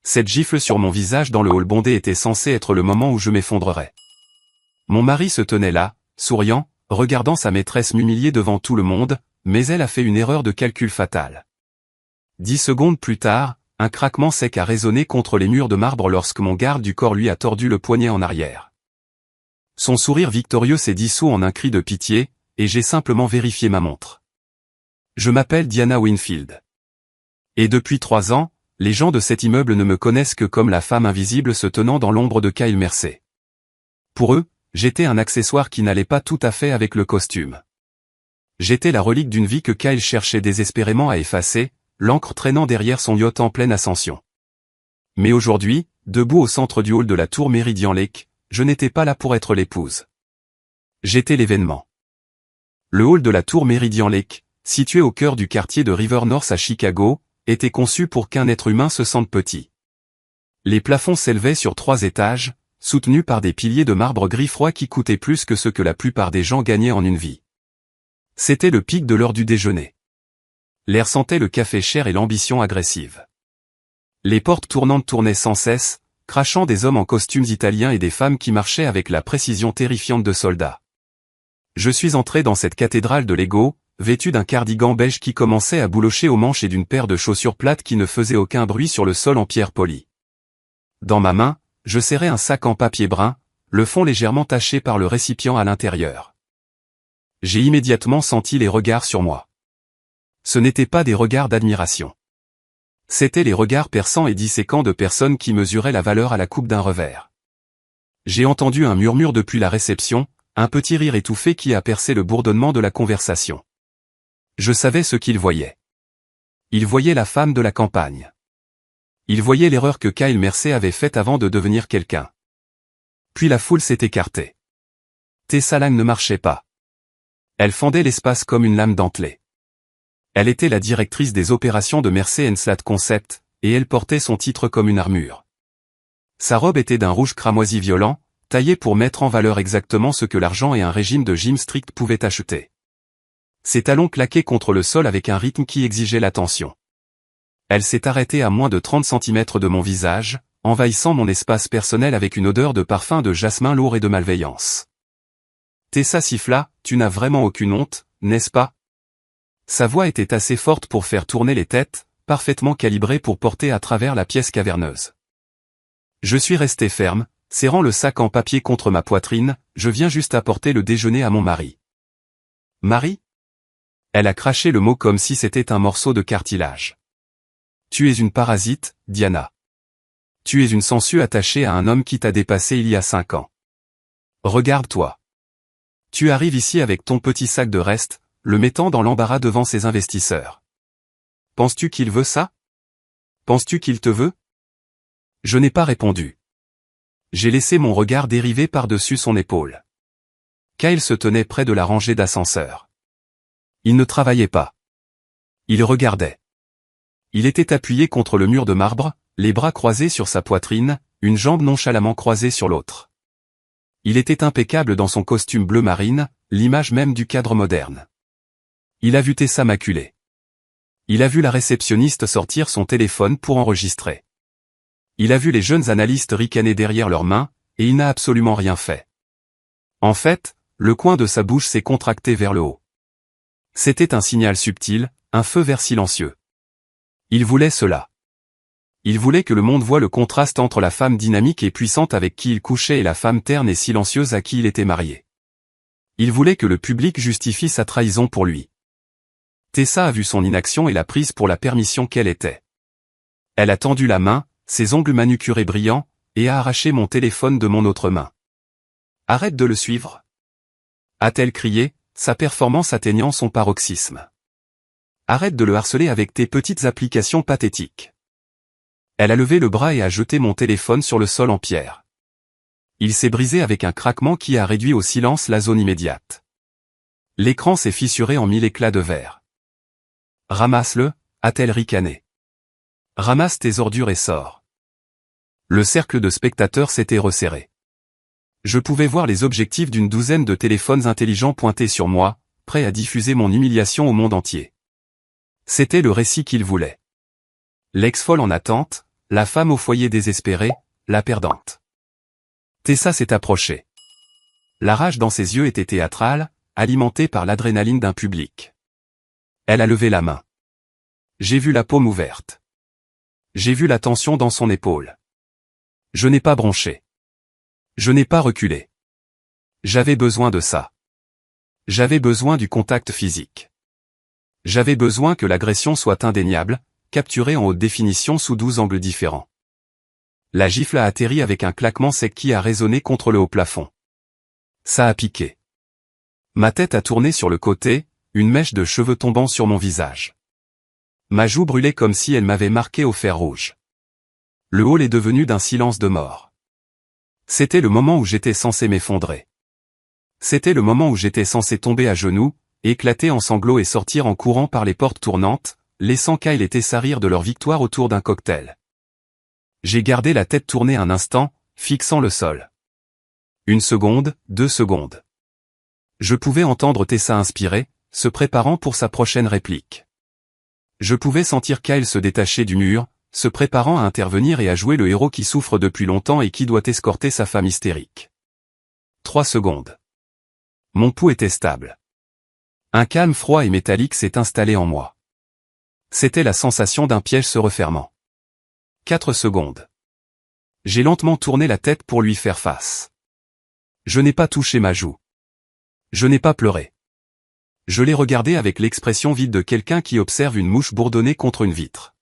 Cette gifle sur mon visage dans le hall bondé était censée être le moment où je m'effondrerais. Mon mari se tenait là, souriant, regardant sa maîtresse m'humilier devant tout le monde, mais elle a fait une erreur de calcul fatale. 10 secondes plus tard, un craquement sec a résonné contre les murs de marbre lorsque mon garde du corps lui a tordu le poignet en arrière. Son sourire victorieux s'est dissous en un cri de pitié, et j'ai simplement vérifié ma montre. Je m'appelle Diana Winfield. Et depuis 3 ans, les gens de cet immeuble ne me connaissent que comme la femme invisible se tenant dans l'ombre de Kyle Mersey. Pour eux, j'étais un accessoire qui n'allait pas tout à fait avec le costume. J'étais la relique d'une vie que Kyle cherchait désespérément à effacer, l'encre traînant derrière son yacht en pleine ascension. Mais aujourd'hui, debout au centre du hall de la tour Meridian Lake, je n'étais pas là pour être l'épouse. J'étais l'événement. Le hall de la tour Meridian Lake, situé au cœur du quartier de River North à Chicago, était conçu pour qu'un être humain se sente petit. Les plafonds s'élevaient sur 3 étages, soutenus par des piliers de marbre gris froid qui coûtaient plus que ce que la plupart des gens gagnaient en une vie. C'était le pic de l'heure du déjeuner. L'air sentait le café cher et l'ambition agressive. Les portes tournantes tournaient sans cesse, crachant des hommes en costumes italiens et des femmes qui marchaient avec la précision terrifiante de soldats. Je suis entré dans cette cathédrale de Lego, vêtu d'un cardigan beige qui commençait à boulocher aux manches et d'une paire de chaussures plates qui ne faisaient aucun bruit sur le sol en pierre polie. Dans ma main, je serrais un sac en papier brun, le fond légèrement taché par le récipient à l'intérieur. J'ai immédiatement senti les regards sur moi. Ce n'étaient pas des regards d'admiration. C'étaient les regards perçants et disséquants de personnes qui mesuraient la valeur à la coupe d'un revers. J'ai entendu un murmure depuis la réception, un petit rire étouffé qui a percé le bourdonnement de la conversation. Je savais ce qu'ils voyaient. Ils voyaient la femme de la campagne. Ils voyaient l'erreur que Kyle Mersey avait faite avant de devenir quelqu'un. Puis la foule s'est écartée. Tessa Lang ne marchait pas. Elle fendait l'espace comme une lame dentelée. Elle était la directrice des opérations de Mersey & Slatt Concept, et elle portait son titre comme une armure. Sa robe était d'un rouge cramoisi violent, taillé pour mettre en valeur exactement ce que l'argent et un régime de gym strict pouvaient acheter. Ses talons claquaient contre le sol avec un rythme qui exigeait l'attention. Elle s'est arrêtée à moins de 30 cm de mon visage, envahissant mon espace personnel avec une odeur de parfum de jasmin lourd et de malveillance. Tessa siffla, « Tu n'as vraiment aucune honte, n'est-ce pas ?» Sa voix était assez forte pour faire tourner les têtes, parfaitement calibrée pour porter à travers la pièce caverneuse. Je suis resté ferme, serrant le sac en papier contre ma poitrine, je viens juste apporter le déjeuner à mon mari. Mari ? Elle a craché le mot comme si c'était un morceau de cartilage. Tu es une parasite, Diana. Tu es une sangsue attachée à un homme qui t'a dépassé il y a 5 ans. Regarde-toi. Tu arrives ici avec ton petit sac de reste, le mettant dans l'embarras devant ses investisseurs. Penses-tu qu'il veut ça? Penses-tu qu'il te veut? Je n'ai pas répondu. J'ai laissé mon regard dériver par-dessus son épaule. Kyle se tenait près de la rangée d'ascenseurs. Il ne travaillait pas. Il regardait. Il était appuyé contre le mur de marbre, les bras croisés sur sa poitrine, une jambe nonchalamment croisée sur l'autre. Il était impeccable dans son costume bleu marine, l'image même du cadre moderne. Il a vu Tessa maculée. Il a vu la réceptionniste sortir son téléphone pour enregistrer. Il a vu les jeunes analystes ricaner derrière leurs mains, et il n'a absolument rien fait. En fait, le coin de sa bouche s'est contracté vers le haut. C'était un signal subtil, un feu vert silencieux. Il voulait cela. Il voulait que le monde voie le contraste entre la femme dynamique et puissante avec qui il couchait et la femme terne et silencieuse à qui il était marié. Il voulait que le public justifie sa trahison pour lui. Tessa a vu son inaction et l'a prise pour la permission qu'elle était. Elle a tendu la main, ses ongles manucurés brillants, et a arraché mon téléphone de mon autre main. « Arrête de le suivre !» a-t-elle crié, sa performance atteignant son paroxysme. « Arrête de le harceler avec tes petites applications pathétiques. » Elle a levé le bras et a jeté mon téléphone sur le sol en pierre. Il s'est brisé avec un craquement qui a réduit au silence la zone immédiate. L'écran s'est fissuré en 1000 éclats de verre. « Ramasse-le » a-t-elle ricané. « Ramasse tes ordures et sors. » Le cercle de spectateurs s'était resserré. Je pouvais voir les objectifs d'une douzaine de téléphones intelligents pointés sur moi, prêts à diffuser mon humiliation au monde entier. C'était le récit qu'ils voulaient. L'ex-folle en attente, la femme au foyer désespérée, la perdante. Tessa s'est approchée. La rage dans ses yeux était théâtrale, alimentée par l'adrénaline d'un public. Elle a levé la main. J'ai vu la paume ouverte. J'ai vu la tension dans son épaule. Je n'ai pas bronché. Je n'ai pas reculé. J'avais besoin de ça. J'avais besoin du contact physique. J'avais besoin que l'agression soit indéniable, capturée en haute définition sous 12 angles différents. La gifle a atterri avec un claquement sec qui a résonné contre le haut plafond. Ça a piqué. Ma tête a tourné sur le côté, une mèche de cheveux tombant sur mon visage. Ma joue brûlait comme si elle m'avait marqué au fer rouge. Le hall est devenu d'un silence de mort. C'était le moment où j'étais censé m'effondrer. C'était le moment où j'étais censé tomber à genoux, éclater en sanglots et sortir en courant par les portes tournantes, laissant Kyle et Tessa rire de leur victoire autour d'un cocktail. J'ai gardé la tête tournée un instant, fixant le sol. 1 seconde, 2 secondes. Je pouvais entendre Tessa inspirer, se préparant pour sa prochaine réplique. Je pouvais sentir Kyle se détacher du mur, se préparant à intervenir et à jouer le héros qui souffre depuis longtemps et qui doit escorter sa femme hystérique. 3 secondes. Mon pouls était stable. Un calme froid et métallique s'est installé en moi. C'était la sensation d'un piège se refermant. 4 secondes. J'ai lentement tourné la tête pour lui faire face. Je n'ai pas touché ma joue. Je n'ai pas pleuré. Je l'ai regardé avec l'expression vide de quelqu'un qui observe une mouche bourdonner contre une vitre.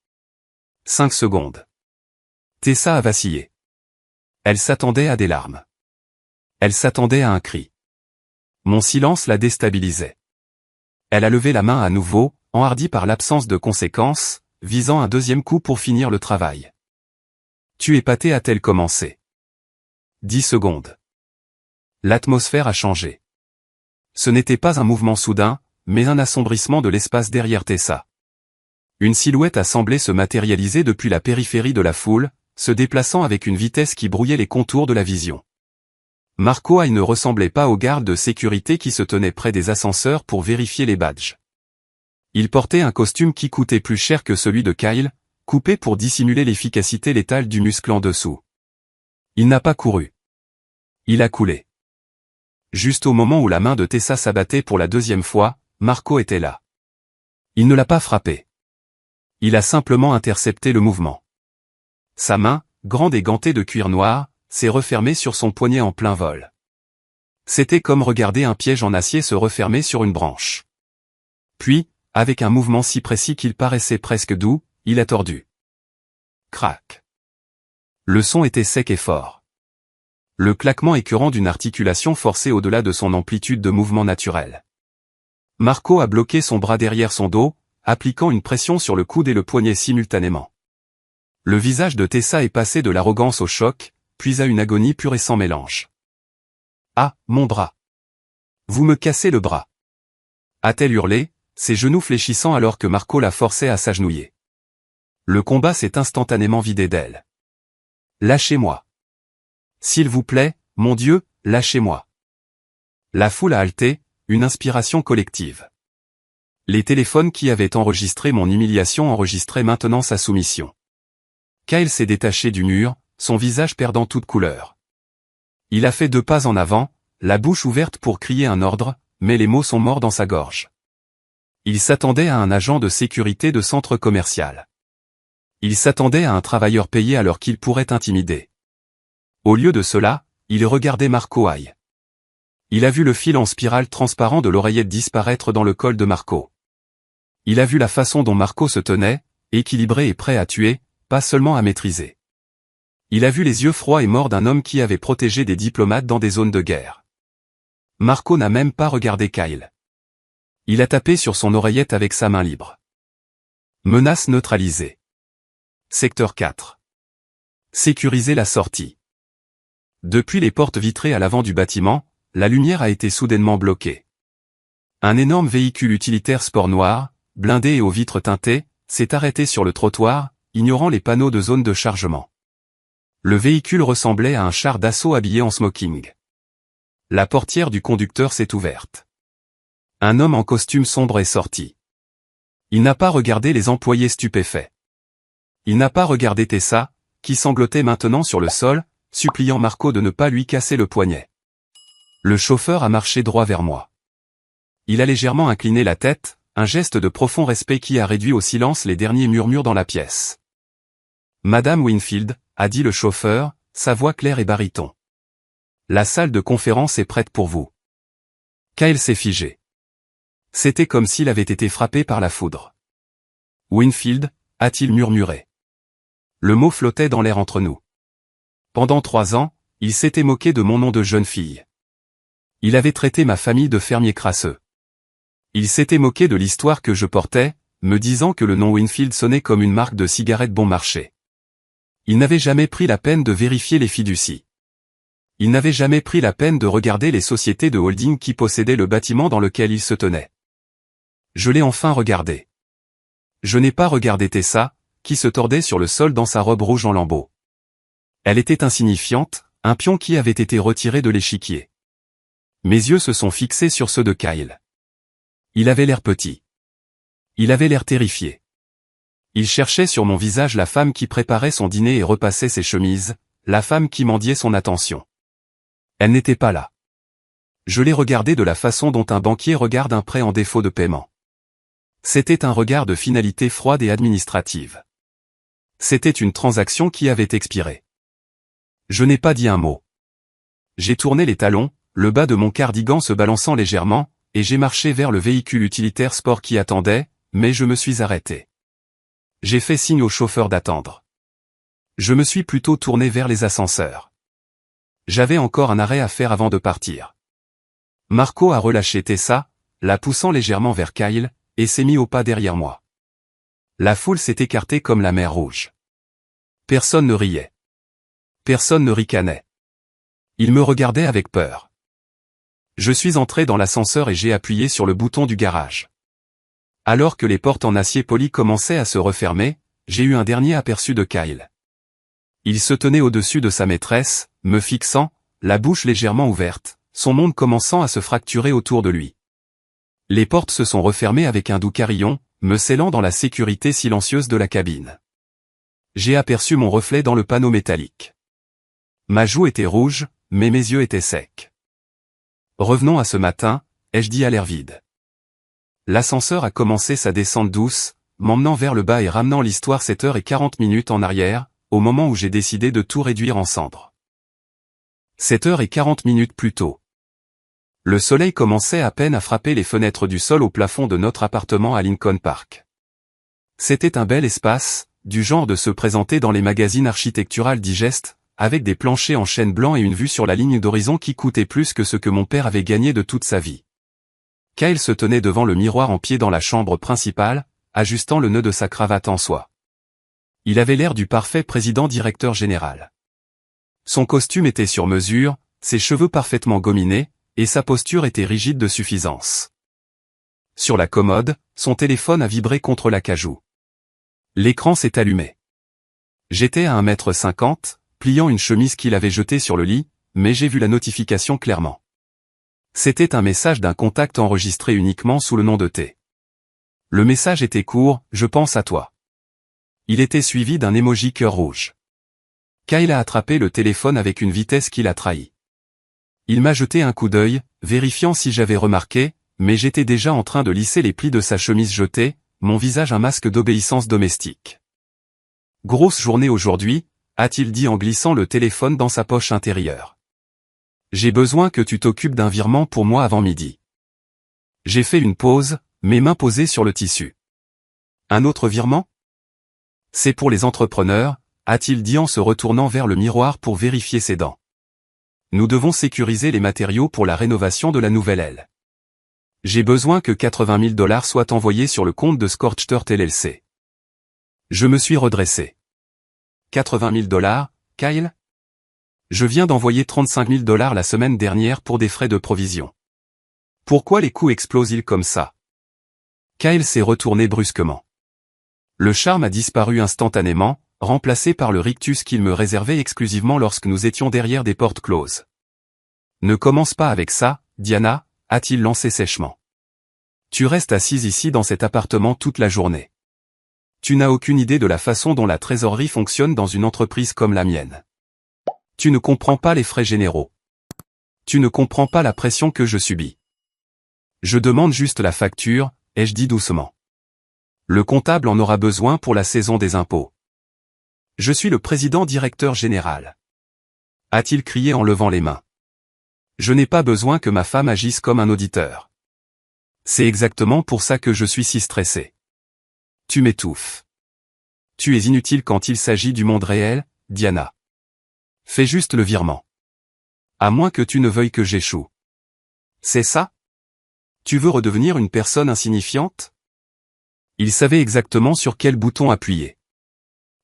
5 secondes. Tessa a vacillé. Elle s'attendait à des larmes. Elle s'attendait à un cri. Mon silence la déstabilisait. Elle a levé la main à nouveau, enhardie par l'absence de conséquences, visant un deuxième coup pour finir le travail. Tu épaté a-t-elle commencé? 10 secondes. L'atmosphère a changé. Ce n'était pas un mouvement soudain, mais un assombrissement de l'espace derrière Tessa. Une silhouette a semblé se matérialiser depuis la périphérie de la foule, se déplaçant avec une vitesse qui brouillait les contours de la vision. Marco Hay ne ressemblait pas aux gardes de sécurité qui se tenaient près des ascenseurs pour vérifier les badges. Il portait un costume qui coûtait plus cher que celui de Kyle, coupé pour dissimuler l'efficacité létale du muscle en dessous. Il n'a pas couru. Il a coulé. Juste au moment où la main de Tessa s'abattait pour la deuxième fois, Marco était là. Il ne l'a pas frappé. Il a simplement intercepté le mouvement. Sa main, grande et gantée de cuir noir, s'est refermée sur son poignet en plein vol. C'était comme regarder un piège en acier se refermer sur une branche. Puis, avec un mouvement si précis qu'il paraissait presque doux, il a tordu. Crac. Le son était sec et fort. Le claquement écœurant d'une articulation forcée au-delà de son amplitude de mouvement naturel. Marco a bloqué son bras derrière son dos, appliquant une pression sur le coude et le poignet simultanément. Le visage de Tessa est passé de l'arrogance au choc, puis à une agonie pure et sans mélange. « Ah, mon bras! Vous me cassez le bras !» a-t-elle hurlé, ses genoux fléchissant alors que Marco la forçait à s'agenouiller. Le combat s'est instantanément vidé d'elle. « Lâchez-moi! S'il vous plaît, mon Dieu, lâchez-moi !» La foule a halté, une inspiration collective. Les téléphones qui avaient enregistré mon humiliation enregistraient maintenant sa soumission. Kyle s'est détaché du mur, son visage perdant toute couleur. Il a fait 2 pas en avant, la bouche ouverte pour crier un ordre, mais les mots sont morts dans sa gorge. Il s'attendait à un agent de sécurité de centre commercial. Il s'attendait à un travailleur payé alors qu'il pourrait intimider. Au lieu de cela, il regardait Marco Hay. Il a vu le fil en spirale transparent de l'oreillette disparaître dans le col de Marco. Il a vu la façon dont Marco se tenait, équilibré et prêt à tuer, pas seulement à maîtriser. Il a vu les yeux froids et morts d'un homme qui avait protégé des diplomates dans des zones de guerre. Marco n'a même pas regardé Kyle. Il a tapé sur son oreillette avec sa main libre. Menace neutralisée. Secteur 4. Sécuriser la sortie. Depuis les portes vitrées à l'avant du bâtiment, la lumière a été soudainement bloquée. Un énorme véhicule utilitaire sport noir, blindé et aux vitres teintées, s'est arrêté sur le trottoir, ignorant les panneaux de zone de chargement. Le véhicule ressemblait à un char d'assaut habillé en smoking. La portière du conducteur s'est ouverte. Un homme en costume sombre est sorti. Il n'a pas regardé les employés stupéfaits. Il n'a pas regardé Tessa, qui sanglotait maintenant sur le sol, suppliant Marco de ne pas lui casser le poignet. Le chauffeur a marché droit vers moi. Il a légèrement incliné la tête, un geste de profond respect qui a réduit au silence les derniers murmures dans la pièce. « Madame Winfield », a dit le chauffeur, sa voix claire et baryton. « La salle de conférence est prête pour vous. » Kyle s'est figé. C'était comme s'il avait été frappé par la foudre. « Winfield », a-t-il murmuré. Le mot flottait dans l'air entre nous. Pendant 3 ans, il s'était moqué de mon nom de jeune fille. Il avait traité ma famille de fermier crasseux. Il s'était moqué de l'histoire que je portais, me disant que le nom Winfield sonnait comme une marque de cigarette bon marché. Il n'avait jamais pris la peine de vérifier les fiducies. Il n'avait jamais pris la peine de regarder les sociétés de holding qui possédaient le bâtiment dans lequel il se tenait. Je l'ai enfin regardé. Je n'ai pas regardé Tessa, qui se tordait sur le sol dans sa robe rouge en lambeaux. Elle était insignifiante, un pion qui avait été retiré de l'échiquier. Mes yeux se sont fixés sur ceux de Kyle. Il avait l'air petit. Il avait l'air terrifié. Il cherchait sur mon visage la femme qui préparait son dîner et repassait ses chemises, la femme qui mendiait son attention. Elle n'était pas là. Je l'ai regardé de la façon dont un banquier regarde un prêt en défaut de paiement. C'était un regard de finalité froide et administrative. C'était une transaction qui avait expiré. Je n'ai pas dit un mot. J'ai tourné les talons, le bas de mon cardigan se balançant légèrement, et j'ai marché vers le véhicule utilitaire sport qui attendait, mais je me suis arrêté. J'ai fait signe au chauffeur d'attendre. Je me suis plutôt tourné vers les ascenseurs. J'avais encore un arrêt à faire avant de partir. Marco a relâché Tessa, la poussant légèrement vers Kyle, et s'est mis au pas derrière moi. La foule s'est écartée comme la mer Rouge. Personne ne riait. Personne ne ricanait. Ils me regardaient avec peur. Je suis entré dans l'ascenseur et j'ai appuyé sur le bouton du garage. Alors que les portes en acier poli commençaient à se refermer, j'ai eu un dernier aperçu de Kyle. Il se tenait au-dessus de sa maîtresse, me fixant, la bouche légèrement ouverte, son monde commençant à se fracturer autour de lui. Les portes se sont refermées avec un doux carillon, me scellant dans la sécurité silencieuse de la cabine. J'ai aperçu mon reflet dans le panneau métallique. Ma joue était rouge, mais mes yeux étaient secs. Revenons à ce matin, ai-je dit à l'air vide. L'ascenseur a commencé sa descente douce, m'emmenant vers le bas et ramenant l'histoire 7h40 en arrière, au moment où j'ai décidé de tout réduire en cendres. 7h40 plus tôt. Le soleil commençait à peine à frapper les fenêtres du sol au plafond de notre appartement à Lincoln Park. C'était un bel espace, du genre de se présenter dans les magazines architectural digest, avec des planchers en chêne blanc et une vue sur la ligne d'horizon qui coûtait plus que ce que mon père avait gagné de toute sa vie. Kyle se tenait devant le miroir en pied dans la chambre principale, ajustant le nœud de sa cravate en soie. Il avait l'air du parfait président-directeur général. Son costume était sur mesure, ses cheveux parfaitement gominés, et sa posture était rigide de suffisance. Sur la commode, son téléphone a vibré contre l'acajou. L'écran s'est allumé. J'étais à 1,50 m, pliant une chemise qu'il avait jetée sur le lit, mais j'ai vu la notification clairement. C'était un message d'un contact enregistré uniquement sous le nom de T. Le message était court, je pense à toi. Il était suivi d'un emoji cœur rouge. Kyle a attrapé le téléphone avec une vitesse qui l'a trahi. Il m'a jeté un coup d'œil, vérifiant si j'avais remarqué, mais j'étais déjà en train de lisser les plis de sa chemise jetée, mon visage un masque d'obéissance domestique. Grosse journée aujourd'hui, a-t-il dit en glissant le téléphone dans sa poche intérieure. J'ai besoin que tu t'occupes d'un virement pour moi avant midi. J'ai fait une pause, mes mains posées sur le tissu. Un autre virement? C'est pour les entrepreneurs, a-t-il dit en se retournant vers le miroir pour vérifier ses dents. Nous devons sécuriser les matériaux pour la rénovation de la nouvelle aile. J'ai besoin que 80 000 $ soient envoyés sur le compte de Scorchdirt LLC. Je me suis redressé. 80 000 $, Kyle? Je viens d'envoyer 35 000 $ la semaine dernière pour des frais de provision. Pourquoi les coûts explosent-ils comme ça? Kyle s'est retourné brusquement. Le charme a disparu instantanément, remplacé par le rictus qu'il me réservait exclusivement lorsque nous étions derrière des portes closes. Ne commence pas avec ça, Diana, a-t-il lancé sèchement. Tu restes assise ici dans cet appartement toute la journée. Tu n'as aucune idée de la façon dont la trésorerie fonctionne dans une entreprise comme la mienne. Tu ne comprends pas les frais généraux. Tu ne comprends pas la pression que je subis. Je demande juste la facture, ai-je dit doucement. Le comptable en aura besoin pour la saison des impôts. Je suis le président directeur général. A-t-il crié en levant les mains. Je n'ai pas besoin que ma femme agisse comme un auditeur. C'est exactement pour ça que je suis si stressé. Tu m'étouffes. Tu es inutile quand il s'agit du monde réel, Diana. Fais juste le virement. À moins que tu ne veuilles que j'échoue. C'est ça? Tu veux redevenir une personne insignifiante? Il savait exactement sur quel bouton appuyer.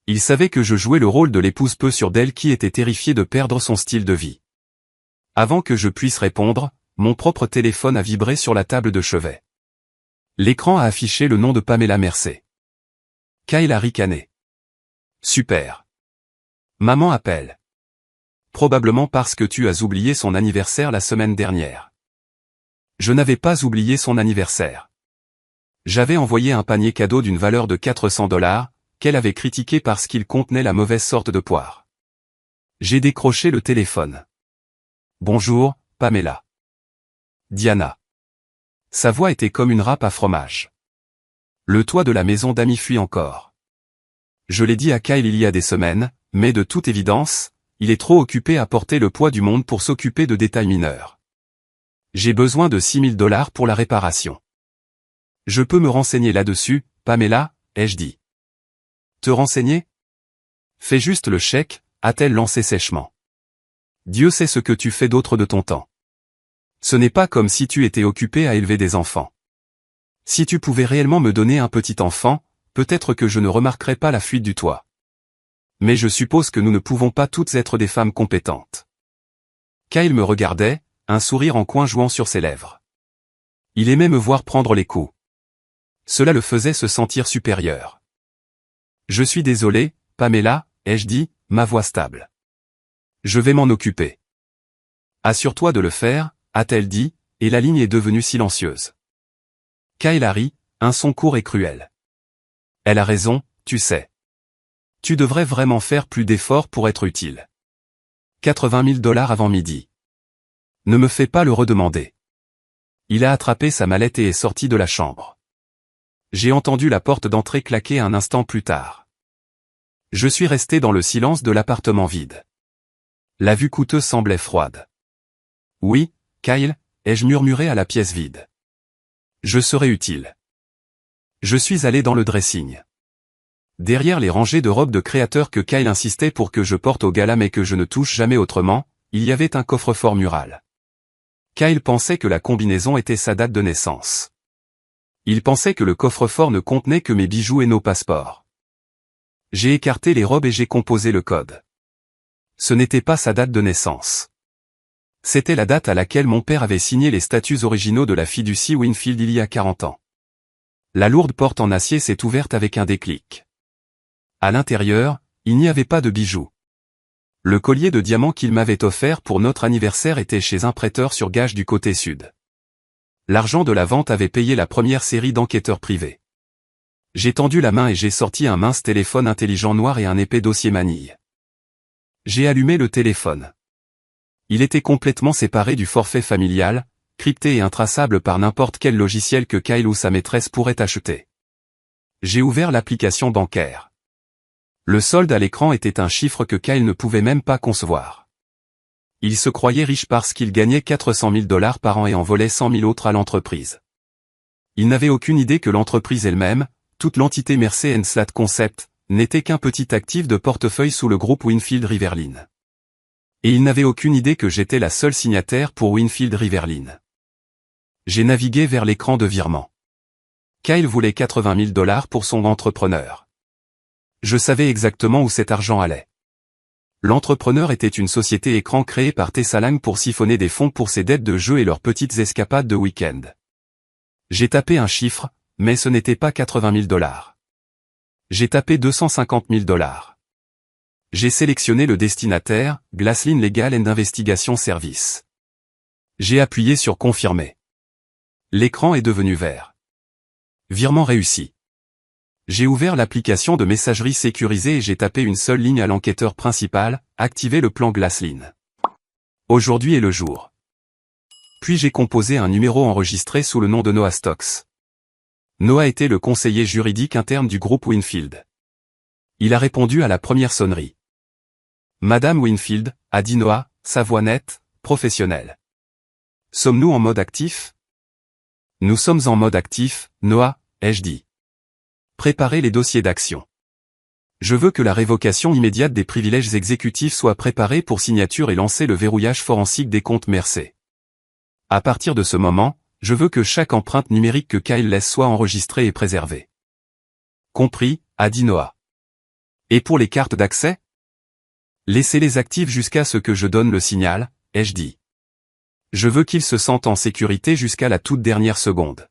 Il savait que je jouais le rôle de l'épouse peu sûre d'elle qui était terrifiée de perdre son style de vie. Avant que je puisse répondre, mon propre téléphone a vibré sur la table de chevet. L'écran a affiché le nom de Pamela Mercé. Kyle a ricané. Super. Maman appelle. Probablement parce que tu as oublié son anniversaire la semaine dernière. Je n'avais pas oublié son anniversaire. J'avais envoyé un panier cadeau d'une valeur de $400, qu'elle avait critiqué parce qu'il contenait la mauvaise sorte de poire. J'ai décroché le téléphone. Bonjour, Pamela. Diana. Sa voix était comme une râpe à fromage. Le toit de la maison d'amis fuit encore. Je l'ai dit à Kyle il y a des semaines, mais de toute évidence, il est trop occupé à porter le poids du monde pour s'occuper de détails mineurs. J'ai besoin de $6 000 pour la réparation. Je peux me renseigner là-dessus, Pamela, ai-je dit. Te renseigner? Fais juste le chèque, a-t-elle lancé sèchement. Dieu sait ce que tu fais d'autre de ton temps. Ce n'est pas comme si tu étais occupé à élever des enfants. Si tu pouvais réellement me donner un petit enfant, peut-être que je ne remarquerais pas la fuite du toit. Mais je suppose que nous ne pouvons pas toutes être des femmes compétentes. Kyle me regardait, un sourire en coin jouant sur ses lèvres. Il aimait me voir prendre les coups. Cela le faisait se sentir supérieur. Je suis désolé, Pamela, ai-je dit, ma voix stable. Je vais m'en occuper. Assure-toi de le faire, a-t-elle dit, et la ligne est devenue silencieuse. Kyle a ri, un son court et cruel. Elle a raison, tu sais. Tu devrais vraiment faire plus d'efforts pour être utile. $80 000 avant midi. Ne me fais pas le redemander. Il a attrapé sa mallette et est sorti de la chambre. J'ai entendu la porte d'entrée claquer un instant plus tard. Je suis resté dans le silence de l'appartement vide. La vue coûteuse semblait froide. Oui, Kyle, ai-je murmuré à la pièce vide. Je serai utile. Je suis allé dans le dressing. Derrière les rangées de robes de créateurs que Kyle insistait pour que je porte au gala mais que je ne touche jamais autrement, il y avait un coffre-fort mural. Kyle pensait que la combinaison était sa date de naissance. Il pensait que le coffre-fort ne contenait que mes bijoux et nos passeports. J'ai écarté les robes et j'ai composé le code. Ce n'était pas sa date de naissance. C'était la date à laquelle mon père avait signé les statuts originaux de la fiducie Winfield il y a 40 ans. La lourde porte en acier s'est ouverte avec un déclic. À l'intérieur, il n'y avait pas de bijoux. Le collier de diamants qu'il m'avait offert pour notre anniversaire était chez un prêteur sur gage du côté sud. L'argent de la vente avait payé la première série d'enquêteurs privés. J'ai tendu la main et j'ai sorti un mince téléphone intelligent noir et un épais dossier manille. J'ai allumé le téléphone. Il était complètement séparé du forfait familial, crypté et intraçable par n'importe quel logiciel que Kyle ou sa maîtresse pourrait acheter. J'ai ouvert l'application bancaire. Le solde à l'écran était un chiffre que Kyle ne pouvait même pas concevoir. Il se croyait riche parce qu'il gagnait $400 000 par an et en volait 100 000 autres à l'entreprise. Il n'avait aucune idée que l'entreprise elle-même, toute l'entité Mercé & Slat Concept, n'était qu'un petit actif de portefeuille sous le groupe Winfield Riverline. Et il n'avait aucune idée que j'étais la seule signataire pour Winfield Riverline. J'ai navigué vers l'écran de virement. Kyle voulait $80 000 pour son entrepreneur. Je savais exactement où cet argent allait. L'entrepreneur était une société écran créée par Tessalang pour siphonner des fonds pour ses dettes de jeu et leurs petites escapades de week-end. J'ai tapé un chiffre, mais ce n'était pas $80 000. J'ai tapé $250 000. J'ai sélectionné le destinataire, Glassline Legal & Investigation Service. J'ai appuyé sur Confirmer. L'écran est devenu vert. Virement réussi. J'ai ouvert l'application de messagerie sécurisée et j'ai tapé une seule ligne à l'enquêteur principal, activer le plan Glassline. Aujourd'hui est le jour. Puis j'ai composé un numéro enregistré sous le nom de Noah Stokes. Noah était le conseiller juridique interne du groupe Winfield. Il a répondu à la première sonnerie. Madame Winfield, a dit Noah, sa voix nette, professionnelle. Sommes-nous en mode actif? Nous sommes en mode actif, Noah, ai-je dit. Préparez les dossiers d'action. Je veux que la révocation immédiate des privilèges exécutifs soit préparée pour signature et lancer le verrouillage forensique des comptes Mercé. À partir de ce moment, je veux que chaque empreinte numérique que Kyle laisse soit enregistrée et préservée. Compris, a dit Noah. Et pour les cartes d'accès? Laissez-les actives jusqu'à ce que je donne le signal, ai-je dit. Je veux qu'il se sente en sécurité jusqu'à la toute dernière seconde.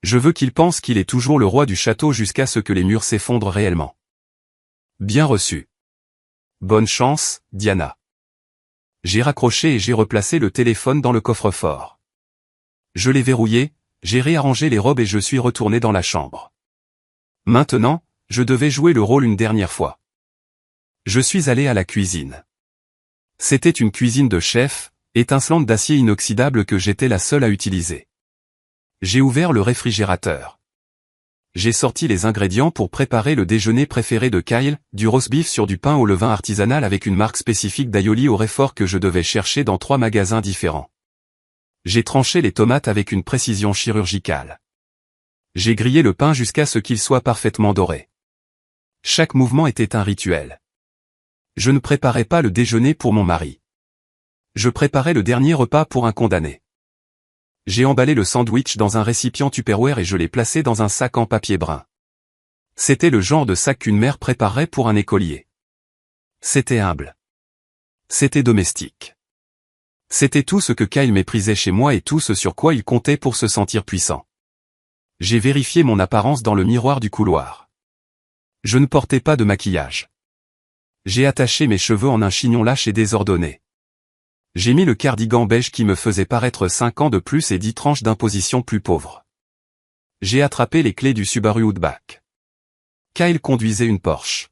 Je veux qu'il pense qu'il est toujours le roi du château jusqu'à ce que les murs s'effondrent réellement. Bien reçu. Bonne chance, Diana. J'ai raccroché et j'ai replacé le téléphone dans le coffre-fort. Je l'ai verrouillé, j'ai réarrangé les robes et je suis retourné dans la chambre. Maintenant, je devais jouer le rôle une dernière fois. Je suis allé à la cuisine. C'était une cuisine de chef, étincelante d'acier inoxydable que j'étais la seule à utiliser. J'ai ouvert le réfrigérateur. J'ai sorti les ingrédients pour préparer le déjeuner préféré de Kyle, du roast beef sur du pain au levain artisanal avec une marque spécifique d'aïoli au réfort que je devais chercher dans 3 magasins différents. J'ai tranché les tomates avec une précision chirurgicale. J'ai grillé le pain jusqu'à ce qu'il soit parfaitement doré. Chaque mouvement était un rituel. Je ne préparais pas le déjeuner pour mon mari. Je préparais le dernier repas pour un condamné. J'ai emballé le sandwich dans un récipient Tupperware et je l'ai placé dans un sac en papier brun. C'était le genre de sac qu'une mère préparerait pour un écolier. C'était humble. C'était domestique. C'était tout ce que Kyle méprisait chez moi et tout ce sur quoi il comptait pour se sentir puissant. J'ai vérifié mon apparence dans le miroir du couloir. Je ne portais pas de maquillage. J'ai attaché mes cheveux en un chignon lâche et désordonné. J'ai mis le cardigan beige qui me faisait paraître 5 ans de plus et 10 tranches d'imposition plus pauvres. J'ai attrapé les clés du Subaru Outback. Kyle conduisait une Porsche.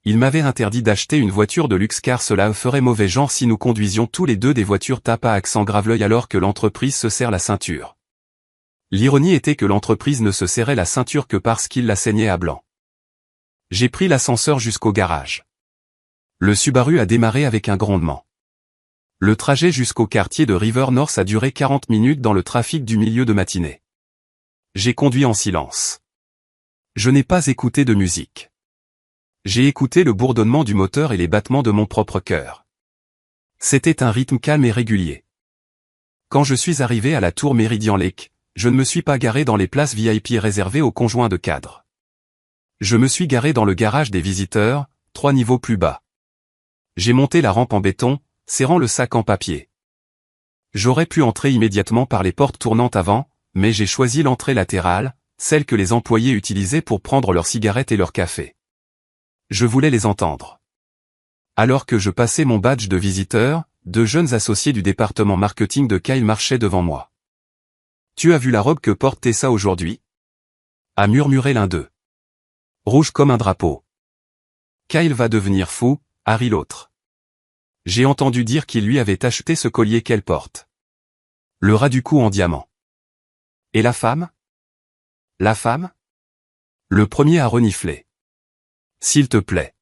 Il m'avait interdit d'acheter une voiture de luxe car cela ferait mauvais genre si nous conduisions tous les deux des voitures tape à accent grave-l'œil alors que l'entreprise se serre la ceinture. L'ironie était que l'entreprise ne se serrait la ceinture que parce qu'il la saignait à blanc. J'ai pris l'ascenseur jusqu'au garage. Le Subaru a démarré avec un grondement. Le trajet jusqu'au quartier de River North a duré 40 minutes dans le trafic du milieu de matinée. J'ai conduit en silence. Je n'ai pas écouté de musique. J'ai écouté le bourdonnement du moteur et les battements de mon propre cœur. C'était un rythme calme et régulier. Quand je suis arrivé à la tour Meridian Lake, je ne me suis pas garé dans les places VIP réservées aux conjoints de cadres. Je me suis garé dans le garage des visiteurs, 3 niveaux plus bas. J'ai monté la rampe en béton, serrant le sac en papier. J'aurais pu entrer immédiatement par les portes tournantes avant, mais j'ai choisi l'entrée latérale, celle que les employés utilisaient pour prendre leurs cigarettes et leur café. Je voulais les entendre. Alors que je passais mon badge de visiteur, 2 jeunes associés du département marketing de Kyle marchaient devant moi. « Tu as vu la robe que porte Tessa aujourd'hui » a murmuré l'un d'eux. Rouge comme un drapeau. Kyle va devenir fou, a ri l'autre. J'ai entendu dire qu'il lui avait acheté ce collier qu'elle porte. Le ras du cou en diamant. Et la femme? La femme? Le premier a reniflé. S'il te plaît.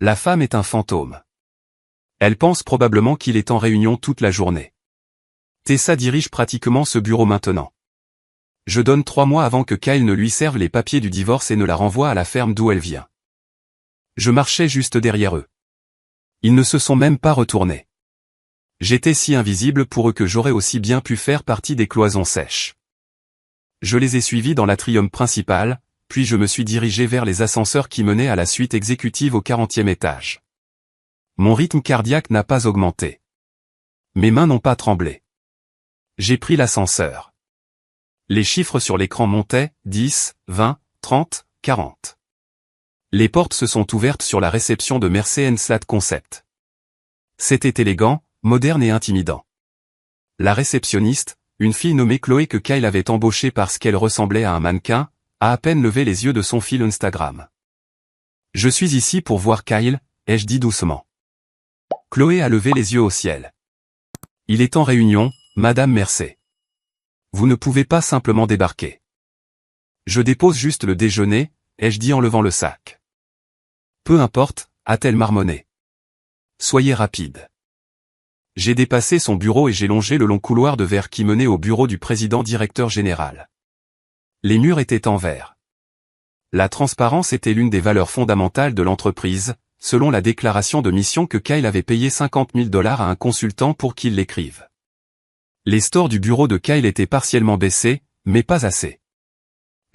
La femme est un fantôme. Elle pense probablement qu'il est en réunion toute la journée. Tessa dirige pratiquement ce bureau maintenant. Je donne 3 mois avant que Kyle ne lui serve les papiers du divorce et ne la renvoie à la ferme d'où elle vient. Je marchais juste derrière eux. Ils ne se sont même pas retournés. J'étais si invisible pour eux que j'aurais aussi bien pu faire partie des cloisons sèches. Je les ai suivis dans l'atrium principal, puis je me suis dirigé vers les ascenseurs qui menaient à la suite exécutive au 40e étage. Mon rythme cardiaque n'a pas augmenté. Mes mains n'ont pas tremblé. J'ai pris l'ascenseur. Les chiffres sur l'écran montaient, 10, 20, 30, 40. Les portes se sont ouvertes sur la réception de Mercé & Slate Concept. C'était élégant, moderne et intimidant. La réceptionniste, une fille nommée Chloé que Kyle avait embauchée parce qu'elle ressemblait à un mannequin, a à peine levé les yeux de son fil Instagram. Je suis ici pour voir Kyle, ai-je dit doucement. Chloé a levé les yeux au ciel. Il est en réunion, Madame Mercé. Vous ne pouvez pas simplement débarquer. Je dépose juste le déjeuner, ai-je dit en levant le sac. Peu importe, a-t-elle marmonné. Soyez rapide. J'ai dépassé son bureau et j'ai longé le long couloir de verre qui menait au bureau du président directeur général. Les murs étaient en verre. La transparence était l'une des valeurs fondamentales de l'entreprise, selon la déclaration de mission que Kyle avait payé $50 000 à un consultant pour qu'il l'écrive. Les stores du bureau de Kyle étaient partiellement baissés, mais pas assez.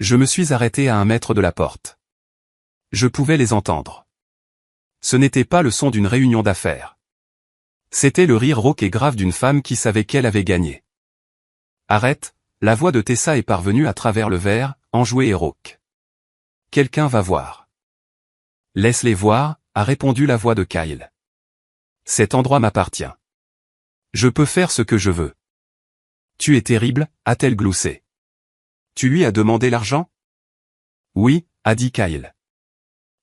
Je me suis arrêté à 1 mètre de la porte. Je pouvais les entendre. Ce n'était pas le son d'une réunion d'affaires. C'était le rire rauque et grave d'une femme qui savait qu'elle avait gagné. Arrête, la voix de Tessa est parvenue à travers le verre, enjouée et rauque. Quelqu'un va voir. Laisse-les voir, a répondu la voix de Kyle. Cet endroit m'appartient. Je peux faire ce que je veux. Tu es terrible, a-t-elle gloussé. Tu lui as demandé l'argent? Oui, a dit Kyle.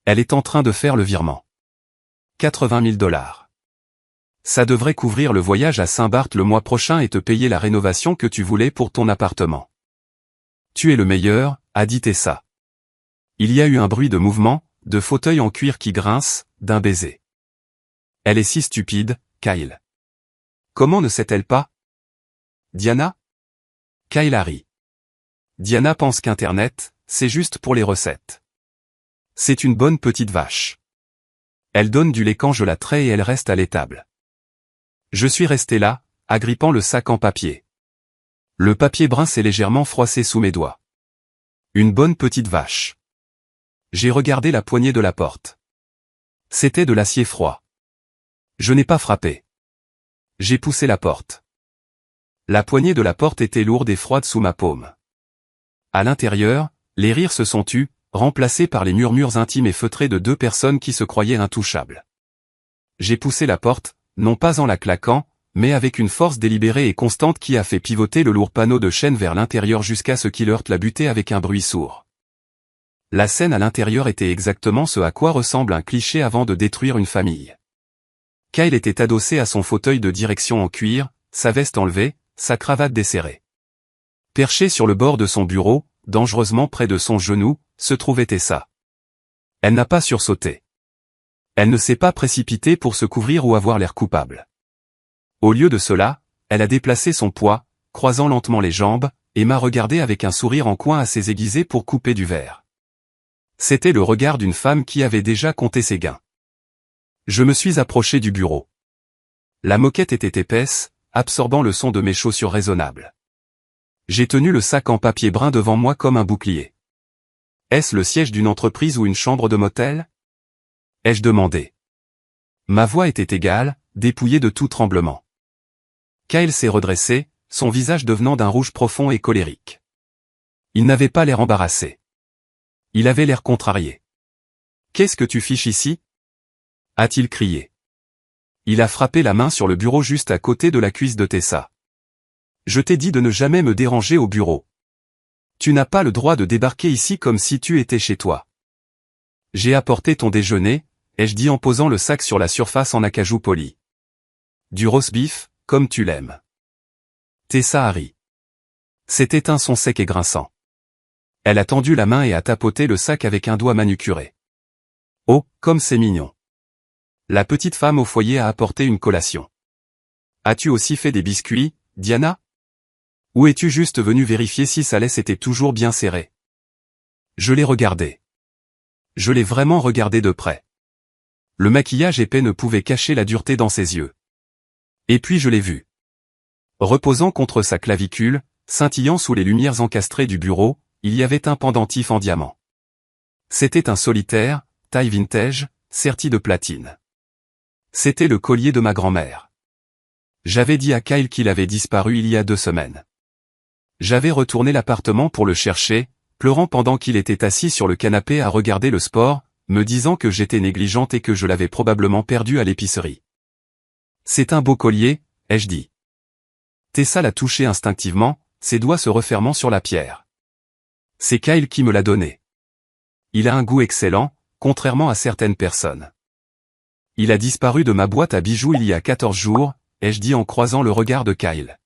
Elle est en train de faire le virement. $80 000. Ça devrait couvrir le voyage à Saint-Barth le mois prochain et te payer la rénovation que tu voulais pour ton appartement. Tu es le meilleur, a dit Tessa. Il y a eu un bruit de mouvement, de fauteuil en cuir qui grince, d'un baiser. Elle est si stupide, Kyle. Comment ne sait-elle pas? Diana? Kyle a ri. Diana pense qu'Internet, c'est juste pour les recettes. C'est une bonne petite vache. Elle donne du lait quand je la trais et elle reste à l'étable. Je suis resté là, agrippant le sac en papier. Le papier brun s'est légèrement froissé sous mes doigts. Une bonne petite vache. J'ai regardé la poignée de la porte. C'était de l'acier froid. Je n'ai pas frappé. J'ai poussé la porte. La poignée de la porte était lourde et froide sous ma paume. À l'intérieur, les rires se sont tus, remplacés par les murmures intimes et feutrés de 2 personnes qui se croyaient intouchables. J'ai poussé la porte, non pas en la claquant, mais avec une force délibérée et constante qui a fait pivoter le lourd panneau de chêne vers l'intérieur jusqu'à ce qu'il heurte la butée avec un bruit sourd. La scène à l'intérieur était exactement ce à quoi ressemble un cliché avant de détruire une famille. Kyle était adossé à son fauteuil de direction en cuir, sa veste enlevée, sa cravate desserrée. Perché sur le bord de son bureau, dangereusement près de son genou, se trouvait Tessa. Elle n'a pas sursauté. Elle ne s'est pas précipitée pour se couvrir ou avoir l'air coupable. Au lieu de cela, elle a déplacé son poids, croisant lentement les jambes, et m'a regardé avec un sourire en coin assez aiguisé pour couper du verre. C'était le regard d'une femme qui avait déjà compté ses gains. Je me suis approché du bureau. La moquette était épaisse, absorbant le son de mes chaussures raisonnables. J'ai tenu le sac en papier brun devant moi comme un bouclier. Est-ce le siège d'une entreprise ou une chambre de motel? Ai-je demandé. Ma voix était égale, dépouillée de tout tremblement. Kyle s'est redressé, son visage devenant d'un rouge profond et colérique. Il n'avait pas l'air embarrassé. Il avait l'air contrarié. « Qu'est-ce que tu fiches ici ?» a-t-il crié. Il a frappé la main sur le bureau juste à côté de la cuisse de Tessa. « Je t'ai dit de ne jamais me déranger au bureau. Tu n'as pas le droit de débarquer ici comme si tu étais chez toi. J'ai apporté ton déjeuner, ai-je dit en posant le sac sur la surface en acajou poli. Du roast beef, comme tu l'aimes. » Tessa a ri. C'était un son sec et grinçant. Elle a tendu la main et a tapoté le sac avec un doigt manucuré. Oh, comme c'est mignon. La petite femme au foyer a apporté une collation. As-tu aussi fait des biscuits, Diana? Ou es-tu juste venue vérifier si sa laisse était toujours bien serrée? Je l'ai regardé. Je l'ai vraiment regardé de près. Le maquillage épais ne pouvait cacher la dureté dans ses yeux. Et puis je l'ai vu. Reposant contre sa clavicule, scintillant sous les lumières encastrées du bureau, il y avait un pendentif en diamant. C'était un solitaire, taille vintage, serti de platine. C'était le collier de ma grand-mère. J'avais dit à Kyle qu'il avait disparu il y a 2 semaines. J'avais retourné l'appartement pour le chercher, pleurant pendant qu'il était assis sur le canapé à regarder le sport, me disant que j'étais négligente et que je l'avais probablement perdu à l'épicerie. C'est un beau collier, ai-je dit. Tessa l'a touché instinctivement, ses doigts se refermant sur la pierre. C'est Kyle qui me l'a donné. Il a un goût excellent, contrairement à certaines personnes. Il a disparu de ma boîte à bijoux il y a 14 jours, ai-je dit en croisant le regard de Kyle.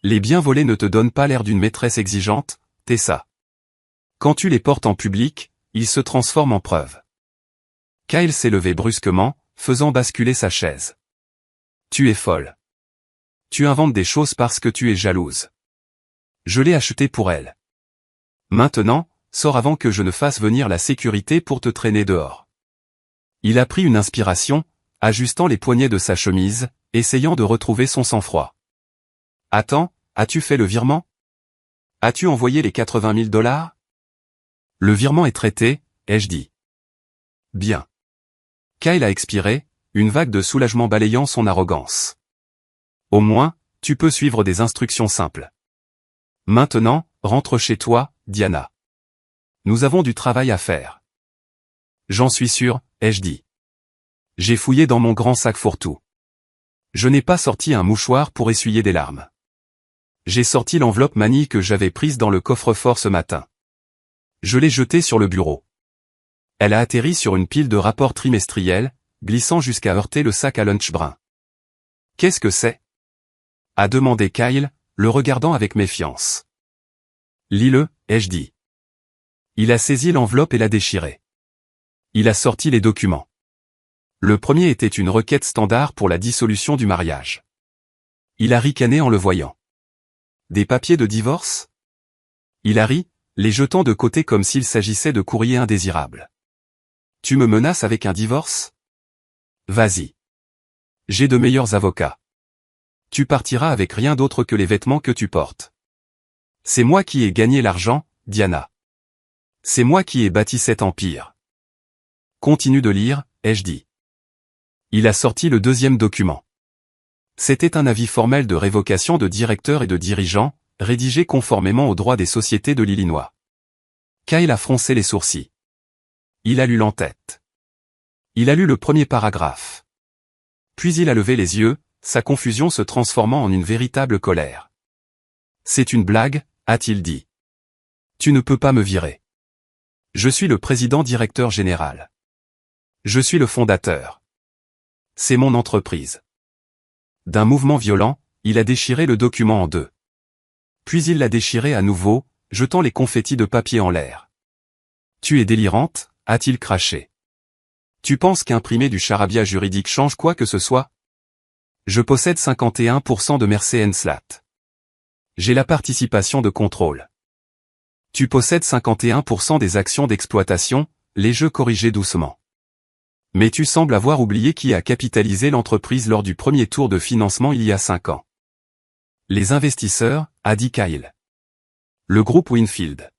Les biens volés ne te donnent pas l'air d'une maîtresse exigeante, Tessa. Quand tu les portes en public, ils se transforment en preuve. Kyle s'est levé brusquement, faisant basculer sa chaise. Tu es folle. Tu inventes des choses parce que tu es jalouse. Je l'ai acheté pour elle. Maintenant, sors avant que je ne fasse venir la sécurité pour te traîner dehors. Il a pris une inspiration, ajustant les poignets de sa chemise, essayant de retrouver son sang-froid. Attends, as-tu fait le virement? As-tu envoyé les 80 000 $? Le virement est traité, ai-je dit. Bien. Kyle a expiré, une vague de soulagement balayant son arrogance. Au moins, tu peux suivre des instructions simples. Maintenant, rentre chez toi, Diana. Nous avons du travail à faire. J'en suis sûr, ai-je dit. J'ai fouillé dans mon grand sac fourre-tout. Je n'ai pas sorti un mouchoir pour essuyer des larmes. J'ai sorti l'enveloppe manille que j'avais prise dans le coffre-fort ce matin. Je l'ai jetée sur le bureau. Elle a atterri sur une pile de rapports trimestriels, glissant jusqu'à heurter le sac à lunch brun. Qu'est-ce que c'est? A demandé Kyle, le regardant avec méfiance. Lis-le, ai-je dit. Il a saisi l'enveloppe et l'a déchirée. Il a sorti les documents. Le premier était une requête standard pour la dissolution du mariage. Il a ricané en le voyant. Des papiers de divorce? Il a ri, les jetant de côté comme s'il s'agissait de courriers indésirables. Tu me menaces avec un divorce? Vas-y. J'ai de meilleurs avocats. Tu partiras avec rien d'autre que les vêtements que tu portes. C'est moi qui ai gagné l'argent, Diana. C'est moi qui ai bâti cet empire. Continue de lire, ai-je dit. Il a sorti le deuxième document. C'était un avis formel de révocation de directeur et de dirigeant, rédigé conformément aux droits des sociétés de l'Illinois. Kyle a froncé les sourcils. Il a lu l'entête. Il a lu le premier paragraphe. Puis il a levé les yeux, sa confusion se transformant en une véritable colère. C'est une blague, a-t-il dit. Tu ne peux pas me virer. Je suis le président-directeur général. Je suis le fondateur. C'est mon entreprise. D'un mouvement violent, il a déchiré le document en deux. Puis il l'a déchiré à nouveau, jetant les confettis de papier en l'air. Tu es délirante, a-t-il craché. Tu penses qu'imprimer du charabia juridique change quoi que ce soit? Je possède 51% de Mercedes-Slat. J'ai la participation de contrôle. Tu possèdes 51% des actions d'exploitation, les jeux corrigés doucement. Mais tu sembles avoir oublié qui a capitalisé l'entreprise lors du premier tour de financement il y a 5 ans. Les investisseurs, a dit Kyle. Le groupe Winfield.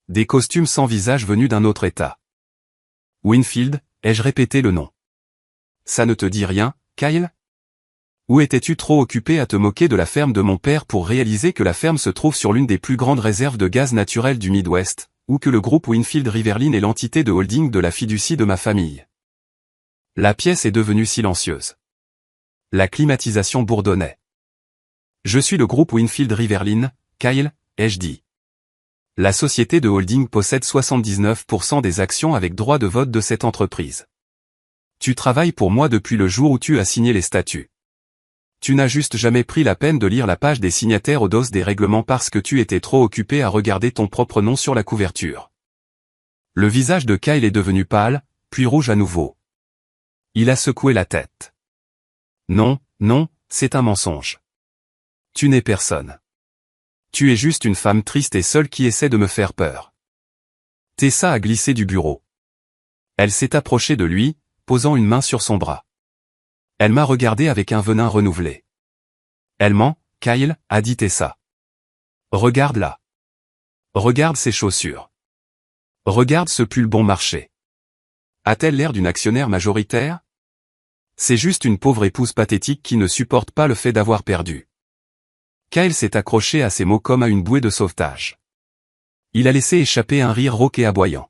Des costumes sans visage venus d'un autre État. Winfield, ai-je répété le nom? Ça ne te dit rien, Kyle? Ou étais-tu trop occupé à te moquer de la ferme de mon père pour réaliser que la ferme se trouve sur l'une des plus grandes réserves de gaz naturel du Midwest, ou que le groupe Winfield Riverline est l'entité de holding de la fiducie de ma famille? La pièce est devenue silencieuse. La climatisation bourdonnait. Je suis le groupe Winfield Riverline, Kyle, ai-je dit. La société de holding possède 79% des actions avec droit de vote de cette entreprise. Tu travailles pour moi depuis le jour où tu as signé les statuts. Tu n'as juste jamais pris la peine de lire la page des signataires au dos des règlements parce que tu étais trop occupé à regarder ton propre nom sur la couverture. Le visage de Kyle est devenu pâle, puis rouge à nouveau. Il a secoué la tête. Non, non, c'est un mensonge. Tu n'es personne. Tu es juste une femme triste et seule qui essaie de me faire peur. Tessa a glissé du bureau. Elle s'est approchée de lui, posant une main sur son bras. Elle m'a regardé avec un venin renouvelé. Elle ment, Kyle, a dit Tessa. Regarde-la. Regarde ses chaussures. Regarde ce pull bon marché. A-t-elle l'air d'une actionnaire majoritaire? C'est juste une pauvre épouse pathétique qui ne supporte pas le fait d'avoir perdu. Kyle s'est accroché à ces mots comme à une bouée de sauvetage. Il a laissé échapper un rire rauque et aboyant.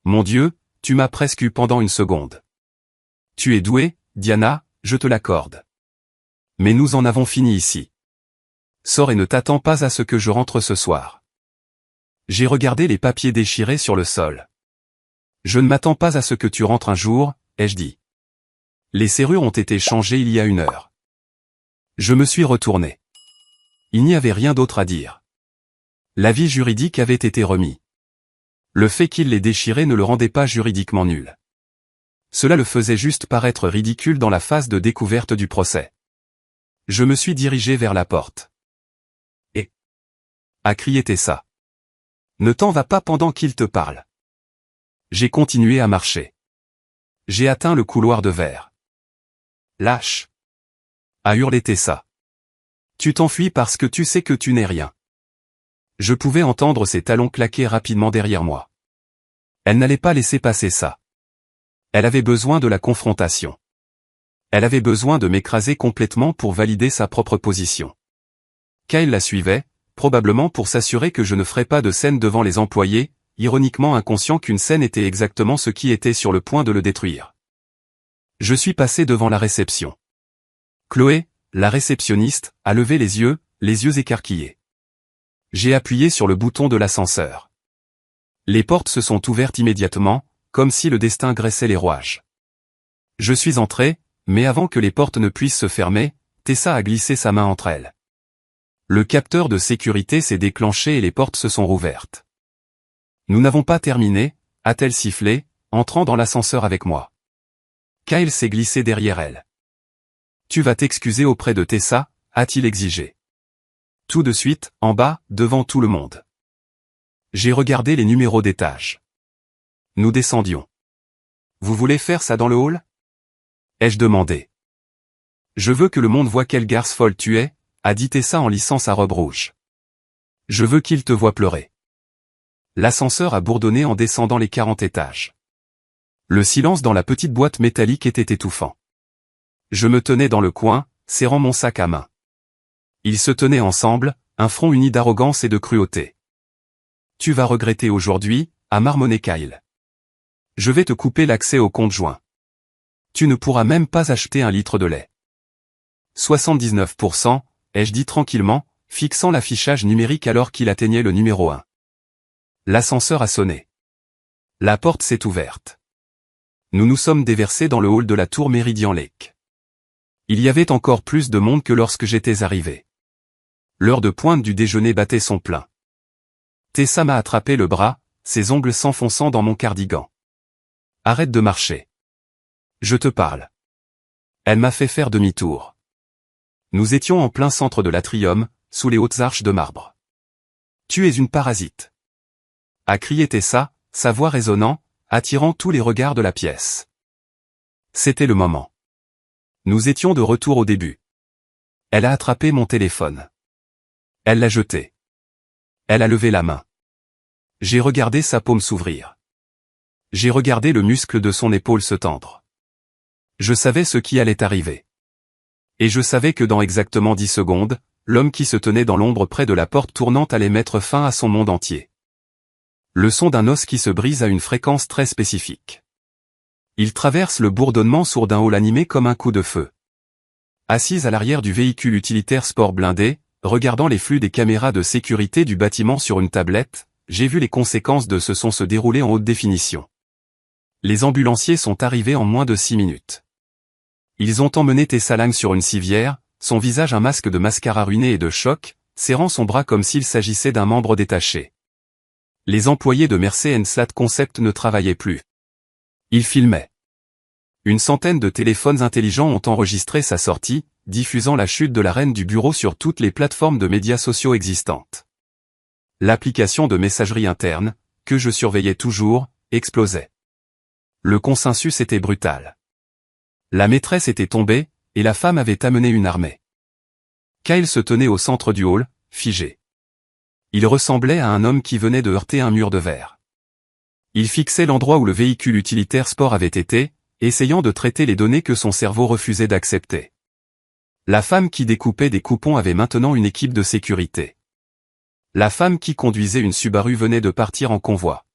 Mon Dieu, tu m'as presque eu pendant une seconde. Tu es douée, Diana, je te l'accorde. Mais nous en avons fini ici. Sors et ne t'attends pas à ce que je rentre ce soir. J'ai regardé les papiers déchirés sur le sol. Je ne m'attends pas à ce que tu rentres un jour, ai-je dit. Les serrures ont été changées il y a 1 heure. Je me suis retourné. Il n'y avait rien d'autre à dire. L'avis juridique avait été remis. Le fait qu'il les déchirait ne le rendait pas juridiquement nul. Cela le faisait juste paraître ridicule dans la phase de découverte du procès. Je me suis dirigé vers la porte. Et a crié Tessa. Ne t'en va pas pendant qu'il te parle. J'ai continué à marcher. J'ai atteint le couloir de verre. Lâche, a hurlé Tessa. Tu t'enfuis parce que tu sais que tu n'es rien. Je pouvais entendre ses talons claquer rapidement derrière moi. Elle n'allait pas laisser passer ça. Elle avait besoin de la confrontation. Elle avait besoin de m'écraser complètement pour valider sa propre position. Kyle la suivait, probablement pour s'assurer que je ne ferais pas de scène devant les employés, ironiquement inconscient qu'une scène était exactement ce qui était sur le point de le détruire. Je suis passé devant la réception. Chloé, la réceptionniste, a levé les yeux écarquillés. J'ai appuyé sur le bouton de l'ascenseur. Les portes se sont ouvertes immédiatement, comme si le destin graissait les rouages. Je suis entré, mais avant que les portes ne puissent se fermer, Tessa a glissé sa main entre elles. Le capteur de sécurité s'est déclenché et les portes se sont rouvertes. Nous n'avons pas terminé, a-t-elle sifflé, entrant dans l'ascenseur avec moi. Kyle s'est glissé derrière elle. Tu vas t'excuser auprès de Tessa, a-t-il exigé. Tout de suite, en bas, devant tout le monde. J'ai regardé les numéros d'étage. Nous descendions. Vous voulez faire ça dans le hall? Ai-je demandé. Je veux que le monde voie quelle garce folle tu es, a dit Tessa en lissant sa robe rouge. Je veux qu'il te voie pleurer. L'ascenseur a bourdonné en descendant les 40 étages. Le silence dans la petite boîte métallique était étouffant. Je me tenais dans le coin, serrant mon sac à main. Ils se tenaient ensemble, un front uni d'arrogance et de cruauté. Tu vas regretter aujourd'hui, a marmonné Kyle. Je vais te couper l'accès au compte joint. Tu ne pourras même pas acheter 1 litre de lait. 79%, ai-je dit tranquillement, fixant l'affichage numérique alors qu'il atteignait le numéro 1. L'ascenseur a sonné. La porte s'est ouverte. Nous nous sommes déversés dans le hall de la tour Meridian Lake. Il y avait encore plus de monde que lorsque j'étais arrivé. L'heure de pointe du déjeuner battait son plein. Tessa m'a attrapé le bras, ses ongles s'enfonçant dans mon cardigan. Arrête de marcher. Je te parle. Elle m'a fait faire demi-tour. Nous étions en plein centre de l'atrium, sous les hautes arches de marbre. Tu es une parasite. A crié Tessa, sa voix résonnant, attirant tous les regards de la pièce. C'était le moment. Nous étions de retour au début. Elle a attrapé mon téléphone. Elle l'a jeté. Elle a levé la main. J'ai regardé sa paume s'ouvrir. J'ai regardé le muscle de son épaule se tendre. Je savais ce qui allait arriver. Et je savais que dans exactement 10 secondes, l'homme qui se tenait dans l'ombre près de la porte tournante allait mettre fin à son monde entier. Le son d'un os qui se brise à une fréquence très spécifique. Il traverse le bourdonnement sourd d'un hall animé comme un coup de feu. Assise à l'arrière du véhicule utilitaire sport blindé, regardant les flux des caméras de sécurité du bâtiment sur une tablette, j'ai vu les conséquences de ce son se dérouler en haute définition. Les ambulanciers sont arrivés en moins de 6 minutes. Ils ont emmené Tessa Lang sur une civière, son visage un masque de mascara ruiné et de choc, serrant son bras comme s'il s'agissait d'un membre détaché. Les employés de Mercy & Slat Concept ne travaillaient plus. Ils filmaient. Une centaine de téléphones intelligents ont enregistré sa sortie, diffusant la chute de la reine du bureau sur toutes les plateformes de médias sociaux existantes. L'application de messagerie interne, que je surveillais toujours, explosait. Le consensus était brutal. La maîtresse était tombée, et la femme avait amené une armée. Kyle se tenait au centre du hall, figé. Il ressemblait à un homme qui venait de heurter un mur de verre. Il fixait l'endroit où le véhicule utilitaire sport avait été, essayant de traiter les données que son cerveau refusait d'accepter. La femme qui découpait des coupons avait maintenant une équipe de sécurité. La femme qui conduisait une Subaru venait de partir en convoi.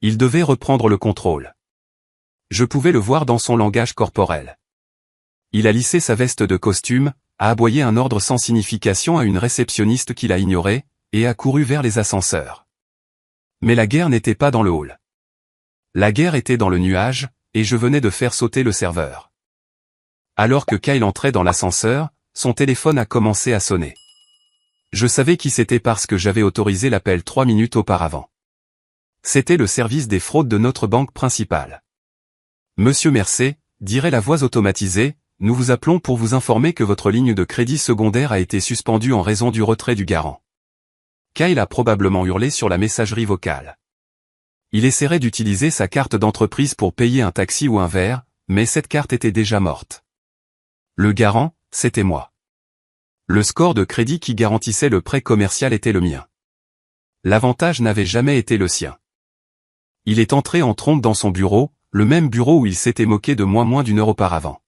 Il devait reprendre le contrôle. Je pouvais le voir dans son langage corporel. Il a lissé sa veste de costume, a aboyé un ordre sans signification à une réceptionniste qu'il a ignorée, et a couru vers les ascenseurs. Mais la guerre n'était pas dans le hall. La guerre était dans le nuage, et je venais de faire sauter le serveur. Alors que Kyle entrait dans l'ascenseur, son téléphone a commencé à sonner. Je savais qui c'était parce que j'avais autorisé l'appel 3 minutes auparavant. C'était le service des fraudes de notre banque principale. Monsieur Mercé, dirait la voix automatisée, nous vous appelons pour vous informer que votre ligne de crédit secondaire a été suspendue en raison du retrait du garant. Kyle a probablement hurlé sur la messagerie vocale. Il essaierait d'utiliser sa carte d'entreprise pour payer un taxi ou un verre, mais cette carte était déjà morte. Le garant, c'était moi. Le score de crédit qui garantissait le prêt commercial était le mien. L'avantage n'avait jamais été le sien. Il est entré en trompe dans son bureau, le même bureau où il s'était moqué de moi moins d'une heure auparavant.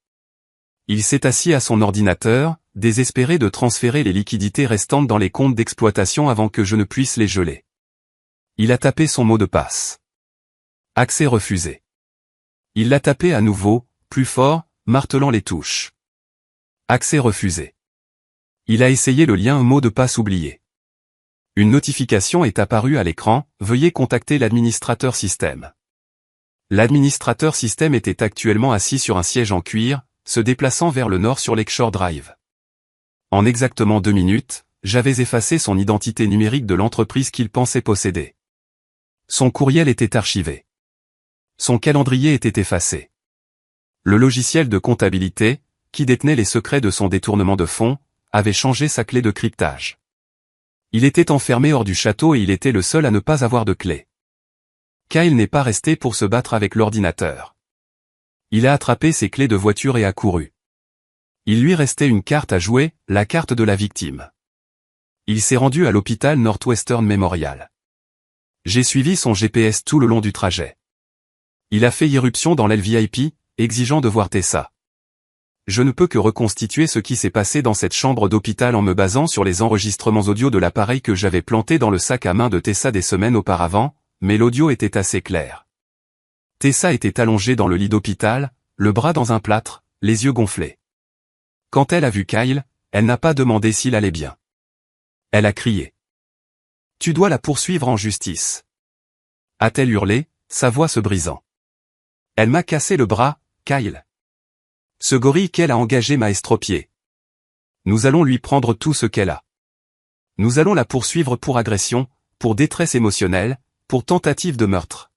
Il s'est assis à son ordinateur, désespéré de transférer les liquidités restantes dans les comptes d'exploitation avant que je ne puisse les geler. Il a tapé son mot de passe. Accès refusé. Il l'a tapé à nouveau, plus fort, martelant les touches. Accès refusé. Il a essayé le lien mot de passe oublié. Une notification est apparue à l'écran, veuillez contacter l'administrateur système. L'administrateur système était actuellement assis sur un siège en cuir, se déplaçant vers le nord sur Lakeshore Drive. En exactement 2 minutes, j'avais effacé son identité numérique de l'entreprise qu'il pensait posséder. Son courriel était archivé. Son calendrier était effacé. Le logiciel de comptabilité, qui détenait les secrets de son détournement de fonds, avait changé sa clé de cryptage. Il était enfermé hors du château et il était le seul à ne pas avoir de clé. Kyle n'est pas resté pour se battre avec l'ordinateur. Il a attrapé ses clés de voiture et a couru. Il lui restait une carte à jouer, la carte de la victime. Il s'est rendu à l'hôpital Northwestern Memorial. J'ai suivi son GPS tout le long du trajet. Il a fait irruption dans l'aile VIP, exigeant de voir Tessa. Je ne peux que reconstituer ce qui s'est passé dans cette chambre d'hôpital en me basant sur les enregistrements audio de l'appareil que j'avais planté dans le sac à main de Tessa des semaines auparavant, mais l'audio était assez clair. Tessa était allongée dans le lit d'hôpital, le bras dans un plâtre, les yeux gonflés. Quand elle a vu Kyle, elle n'a pas demandé s'il allait bien. Elle a crié. « Tu dois la poursuivre en justice. » A-t-elle hurlé, sa voix se brisant. « Elle m'a cassé le bras, Kyle. Ce gorille qu'elle a engagé m'a estropié. Nous allons lui prendre tout ce qu'elle a. Nous allons la poursuivre pour agression, pour détresse émotionnelle, pour tentative de meurtre. »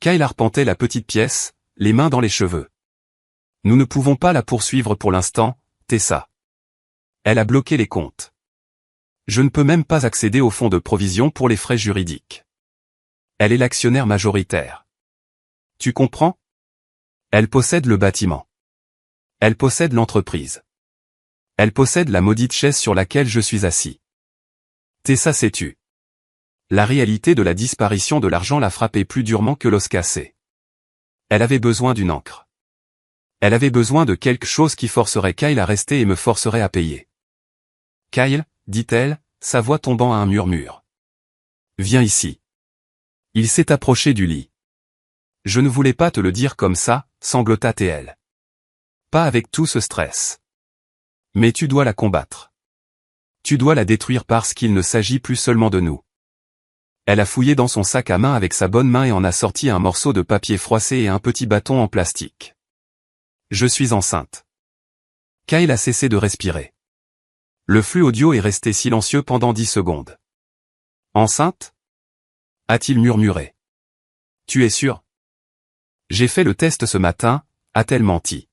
Kyle arpentait la petite pièce, les mains dans les cheveux. « Nous ne pouvons pas la poursuivre pour l'instant, Tessa. Elle a bloqué les comptes. Je ne peux même pas accéder au fonds de provision pour les frais juridiques. Elle est l'actionnaire majoritaire. Tu comprends? Elle possède le bâtiment. Elle possède l'entreprise. Elle possède la maudite chaise sur laquelle je suis assis. Tessa s'est tue. La réalité de la disparition de l'argent l'a frappée plus durement que l'os cassé. Elle avait besoin d'une encre. Elle avait besoin de quelque chose qui forcerait Kyle à rester et me forcerait à payer. Kyle, dit-elle, sa voix tombant à un murmure. Viens ici. Il s'est approché du lit. Je ne voulais pas te le dire comme ça, sanglota-t-elle. Pas avec tout ce stress. Mais tu dois la combattre. Tu dois la détruire parce qu'il ne s'agit plus seulement de nous. Elle a fouillé dans son sac à main avec sa bonne main et en a sorti un morceau de papier froissé et un petit bâton en plastique. Je suis enceinte. Kyle a cessé de respirer. Le flux audio est resté silencieux pendant 10 secondes. Enceinte? A-t-il murmuré. Tu es sûr? J'ai fait le test ce matin, a-t-elle menti.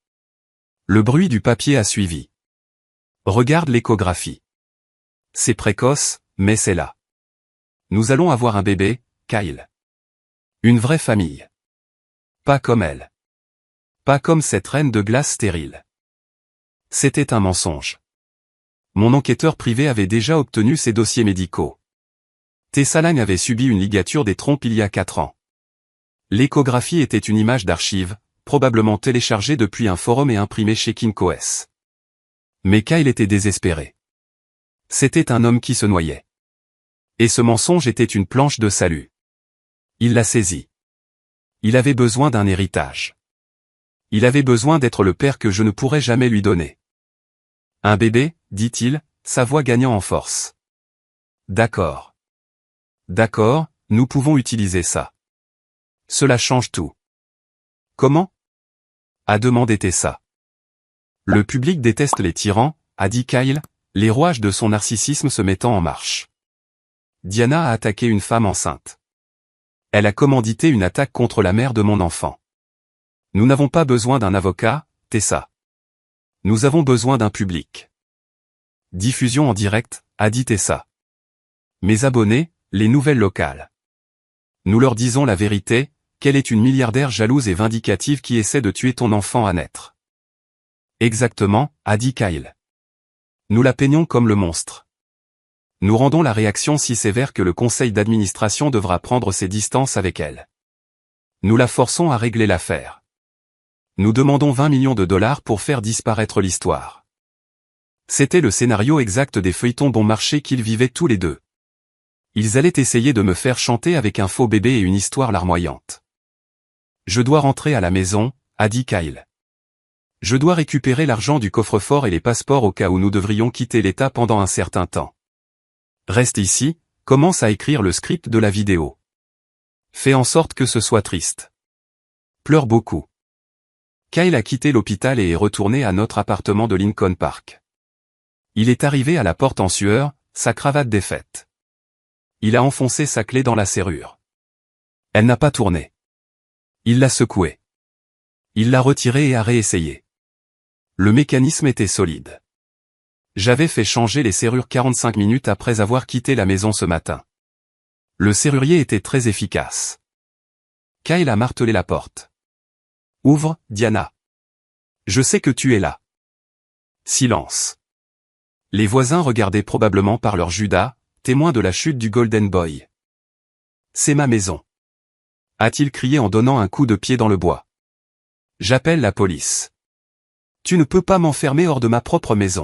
Le bruit du papier a suivi. Regarde l'échographie. C'est précoce, mais c'est là. Nous allons avoir un bébé, Kyle. Une vraie famille. Pas comme elle. Pas comme cette reine de glace stérile. C'était un mensonge. Mon enquêteur privé avait déjà obtenu ses dossiers médicaux. Tessa Lang avait subi une ligature des trompes il y a 4 ans. L'échographie était une image d'archive, probablement téléchargée depuis un forum et imprimée chez Kinkoes. Mais Kyle était désespéré. C'était un homme qui se noyait. Et ce mensonge était une planche de salut. Il l'a saisi. Il avait besoin d'un héritage. Il avait besoin d'être le père que je ne pourrais jamais lui donner. Un bébé, dit-il, sa voix gagnant en force. D'accord. D'accord, nous pouvons utiliser ça. Cela change tout. Comment? A demandé Tessa. Le public déteste les tyrans, a dit Kyle, les rouages de son narcissisme se mettant en marche. Diana a attaqué une femme enceinte. Elle a commandité une attaque contre la mère de mon enfant. Nous n'avons pas besoin d'un avocat, Tessa. Nous avons besoin d'un public. Diffusion en direct, a dit Tessa. Mes abonnés, les nouvelles locales. Nous leur disons la vérité, qu'elle est une milliardaire jalouse et vindicative qui essaie de tuer ton enfant à naître. Exactement, a dit Kyle. Nous la peignons comme le monstre. Nous rendons la réaction si sévère que le conseil d'administration devra prendre ses distances avec elle. Nous la forçons à régler l'affaire. Nous demandons 20 millions de dollars pour faire disparaître l'histoire. C'était le scénario exact des feuilletons bon marché qu'ils vivaient tous les deux. Ils allaient essayer de me faire chanter avec un faux bébé et une histoire larmoyante. Je dois rentrer à la maison, a dit Kyle. Je dois récupérer l'argent du coffre-fort et les passeports au cas où nous devrions quitter l'État pendant un certain temps. Reste ici, commence à écrire le script de la vidéo. Fais en sorte que ce soit triste. Pleure beaucoup. Kyle a quitté l'hôpital et est retourné à notre appartement de Lincoln Park. Il est arrivé à la porte en sueur, sa cravate défaite. Il a enfoncé sa clé dans la serrure. Elle n'a pas tourné. Il l'a secouée. Il l'a retirée et a réessayé. Le mécanisme était solide. J'avais fait changer les serrures 45 minutes après avoir quitté la maison ce matin. Le serrurier était très efficace. Kyle a martelé la porte. Ouvre, Diana. Je sais que tu es là. Silence. Les voisins regardaient probablement par leur Judas, témoins de la chute du Golden Boy. C'est ma maison. A-t-il crié en donnant un coup de pied dans le bois. J'appelle la police. Tu ne peux pas m'enfermer hors de ma propre maison.